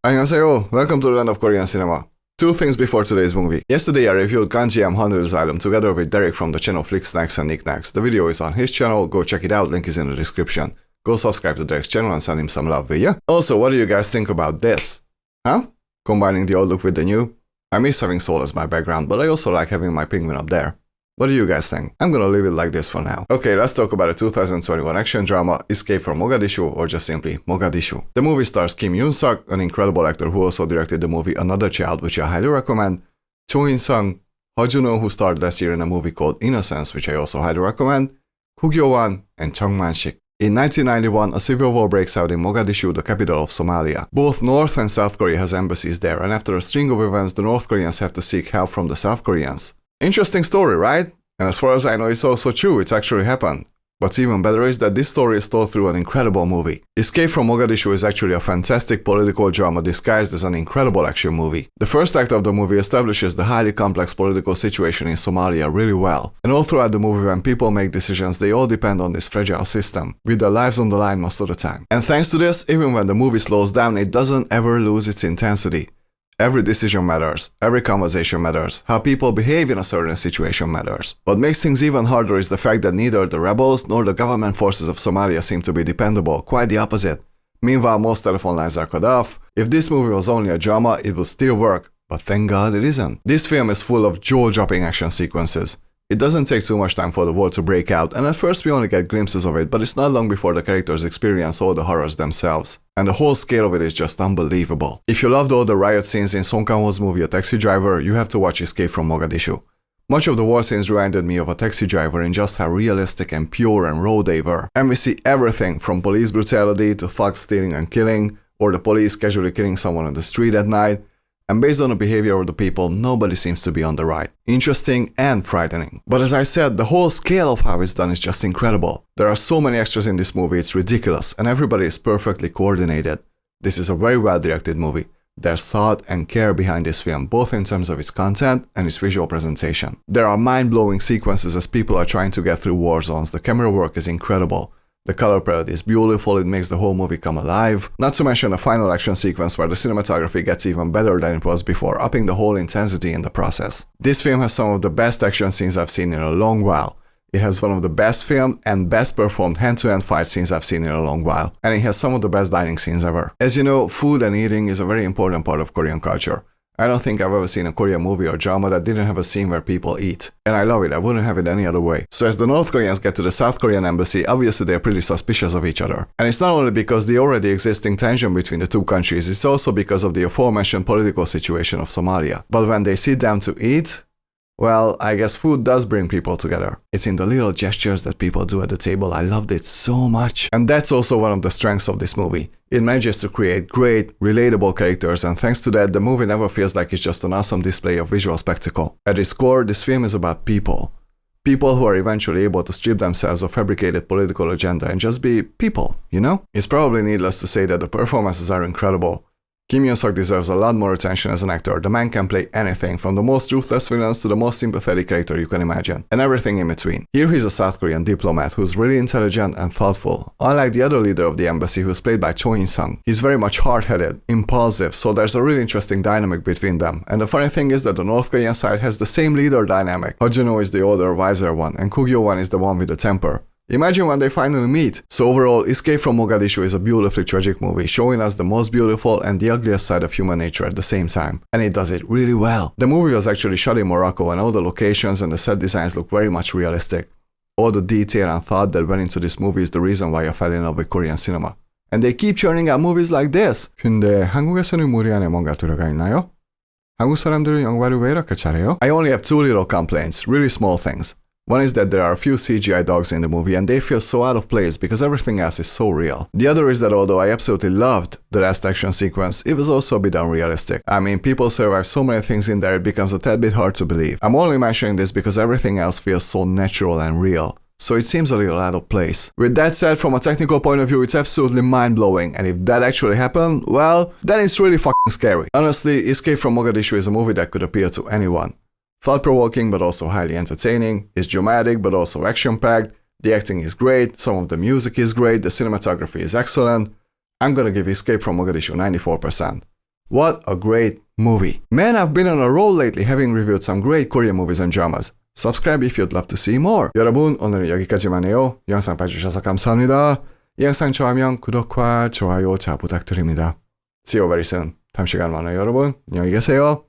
Annyeonghaseyo, welcome to the land of Korean cinema. Two things before today's movie. Yesterday I reviewed Ganjiam Haunted Asylum together with Derek from the channel Flick Snacks and Knickknacks. The video is on his channel, go check it out, link is in the description. Go subscribe to Derek's channel and send him some love, will ya? Also, what do you guys think about this? Huh? Combining the old look with the new? I miss having Seoul as my background, but I also like having my penguin up there. What do you guys think? I'm gonna leave it like this for now. Okay, let's talk about the 2021 action drama Escape from Mogadishu, or just simply Mogadishu. The movie stars Kim Yoon-suk, an incredible actor who also directed the movie Another Child, which I highly recommend, Cho In-sung, Ha Jun-ho, who starred last year in a movie called Innocence, which I also highly recommend, Koo Gyo-wan, and Chung Man-sik. In 1991, a civil war breaks out in Mogadishu, the capital of Somalia. Both North and South Korea has embassies there, and after a string of events, the North Koreans have to seek help from the South Koreans. Interesting story, right? And as far as I know, it's also true, it's actually happened. What's even better is that this story is told through an incredible movie. Escape from Mogadishu is actually a fantastic political drama disguised as an incredible action movie. The first act of the movie establishes the highly complex political situation in Somalia really well. And all throughout the movie, when people make decisions, they all depend on this fragile system, with their lives on the line most of the time. And thanks to this, even when the movie slows down, it doesn't ever lose its intensity. Every decision matters, every conversation matters, how people behave in a certain situation matters. What makes things even harder is the fact that neither the rebels nor the government forces of Somalia seem to be dependable, quite the opposite. Meanwhile, most telephone lines are cut off. If this movie was only a drama, it would still work, but thank God it isn't. This film is full of jaw-dropping action sequences. It doesn't take too much time for the war to break out, and at first we only get glimpses of it, but it's not long before the characters experience all the horrors themselves. And the whole scale of it is just unbelievable. If you loved all the riot scenes in Song Kang-ho's movie A Taxi Driver, you have to watch Escape from Mogadishu. Much of the war scenes reminded me of A Taxi Driver in just how realistic and pure and raw they were. And we see everything from police brutality to thugs stealing and killing, or the police casually killing someone on the street at night. And based on the behavior of the people, nobody seems to be on the right. Interesting and frightening. But as I said, the whole scale of how it's done is just incredible. There are so many extras in this movie, it's ridiculous, and everybody is perfectly coordinated. This is a very well directed movie. There's thought and care behind this film, both in terms of its content and its visual presentation. There are mind-blowing sequences as people are trying to get through war zones. The camera work is incredible. The color palette is beautiful, it makes the whole movie come alive. Not to mention the final action sequence where the cinematography gets even better than it was before, upping the whole intensity in the process. This film has some of the best action scenes I've seen in a long while. It has one of the best filmed and best performed hand-to-hand fight scenes I've seen in a long while. And it has some of the best dining scenes ever. As you know, food and eating is a very important part of Korean culture. I don't think I've ever seen a Korean movie or drama that didn't have a scene where people eat. And I love it, I wouldn't have it any other way. So as the North Koreans get to the South Korean embassy, obviously they're pretty suspicious of each other. And it's not only because the already existing tension between the two countries, it's also because of the aforementioned political situation of Somalia. But when they sit down to eat, well, I guess food does bring people together. It's in the little gestures that people do at the table. I loved it so much. And that's also one of the strengths of this movie. It manages to create great, relatable characters, and thanks to that, the movie never feels like it's just an awesome display of visual spectacle. At its core, this film is about people. People who are eventually able to strip themselves of fabricated political agenda and just be people, you know? It's probably needless to say that the performances are incredible. Kim Yoon-suk deserves a lot more attention as an actor. The man can play anything, from the most ruthless villains to the most sympathetic character you can imagine, and everything in between. Here he's a South Korean diplomat who's really intelligent and thoughtful, unlike the other leader of the embassy who's played by Cho In-sung. He's very much hard-headed, impulsive, so there's a really interesting dynamic between them. And the funny thing is that the North Korean side has the same leader dynamic. Ha Jun-ho is the older, wiser one, and Koo Gyo-wan is the one with the temper. Imagine when they finally meet. So overall, Escape from Mogadishu is a beautifully tragic movie, showing us the most beautiful and the ugliest side of human nature at the same time. And it does it really well. The movie was actually shot in Morocco, and all the locations and the set designs look very much realistic. All the detail and thought that went into this movie is the reason why I fell in love with Korean cinema. And they keep churning out movies like this. 근데 한국에서는 무리 안에 뭔가 들어가 있나요? 한국 사람들은 영화를 왜 이렇게 잘해요? I only have two little complaints, really small things. One is that there are a few CGI dogs in the movie and they feel so out of place because everything else is so real. The other is that although I absolutely loved the last action sequence, it was also a bit unrealistic. I mean, people survive so many things in there it becomes a tad bit hard to believe. I'm only mentioning this because everything else feels so natural and real. So it seems a little out of place. With that said, from a technical point of view, it's absolutely mind-blowing, and if that actually happened, well, then it's really fucking scary. Honestly, Escape from Mogadishu is a movie that could appeal to anyone. Thought-provoking but also highly entertaining, it's dramatic but also action-packed, the acting is great, some of the music is great, the cinematography is excellent. I'm gonna give Escape from Mogadishu 94%. What a great movie. Man, I've been on a roll lately having reviewed some great Korean movies and dramas. Subscribe if you'd love to see more. 여러분, 오늘은 여기까지만 해요. 영상 봐주셔서 감사합니다. 이 영상 좋아하면 구독과 좋아요 잘 부탁드립니다. See you very soon. 다음 시간 만나요, 여러분. 안녕히 계세요.